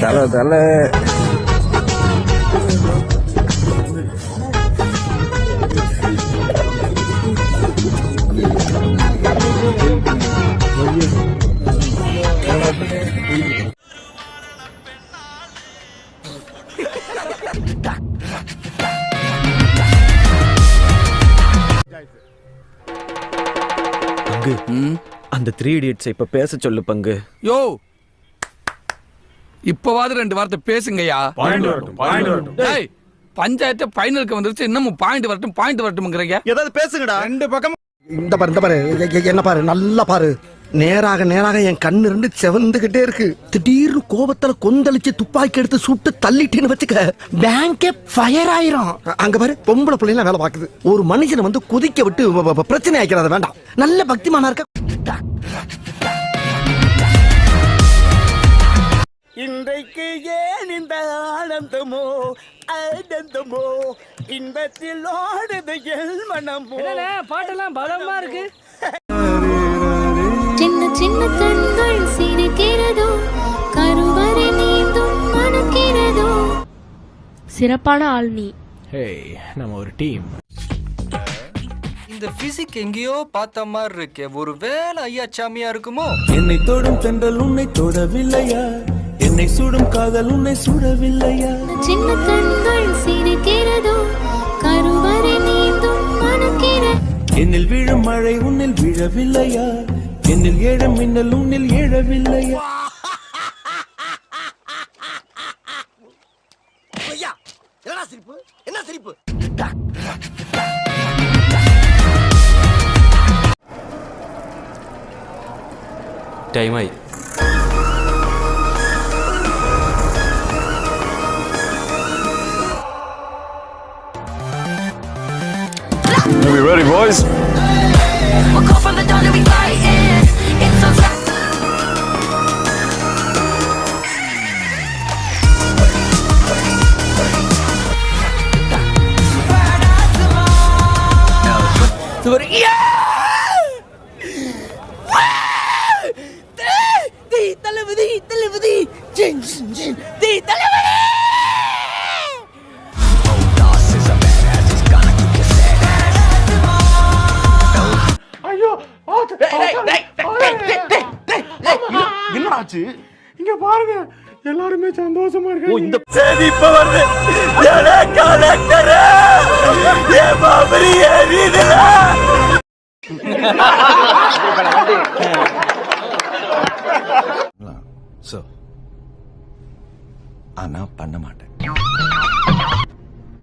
தலை தலை அந்த 3 Idiots இப்ப பேச சொல்லு பங்கு. யோ இப்பவாது 2 வார்த்தை பேசுங்கய்யா. டேய் பஞ்சாயத்து ஃபைனலுக்கு வந்துருச்சு, இன்னமும் பாயிண்ட் வரட்டும்ங்கறீங்க. ஏதாவது பேசுங்கடா. 2 பக்கம் இந்த பாரு என்ன பாரு, நல்லா பாரு. நேராக என் கண்ணு 2 செவந்துகிட்டே இருக்கு. திடீர்னு கோபத்துல கொந்தளிச்சு துப்பாக்கி எடுத்து சுட்டு தள்ளிட்டேன்னு வச்சுக்க, பேங்கே ஃபயர் ஆயிரும். அங்க பாரு பொம்பளை பிள்ளைங்க வேலை பாக்குது. ஒரு மனுஷனை வந்து குதிக்க விட்டு பிரச்சனை ஆக்கிறது வேண்டாம். நல்ல பக்திமானா இருக்க. இன்றைக்கு ஏன் இந்த ஆனந்தமோ இன்பத்தில் ஓடுது எல் மனமோ. பாட்டெல்லாம் பலமா இருக்கு. சின்ன சின்ன கண்கள் சிரிக்கிறதோ, கருவறை நீந்தும் மணக்கிறதோ. சிறப்பான ஆள் நீ. நம்ம ஒரு டீம். இந்த பிசிக் எங்கேயோ பார்த்த மாதிரி இருக்கே, ஒரு வேலை ஐயா சாமியா இருக்குமோ? என்னை தொடும் தென்றல் உன்னை தொடவில்லையா, என்னை சுடும் காதல் உன்னை சுடவில்லையா. சின்ன கண்கள் சிரிக்கிறதோ, கருவறை நீந்தும் மணக்கிறதோ. என்னில் விழும் மழை உன்னில் விழவில்லையா, என்னில் ஏழும் மின்னல் உன்னில் ஏழவில்லையா. என்ன சிரிப்பு, என்ன சிரிப்பு? டைம் ஆயி. Are we ready, boys? We'll go from the dawn and we fighting. It's so என்னாச்சு இங்க பாருங்க, எல்லாருமே சந்தோஷமா இருக்காங்க. இந்த செய்தி இப்ப வருது. ஏலே கலெக்டர் ஏ பாபரி ஏறிடல. சோ ஆனா பண்ண மாட்டேன்.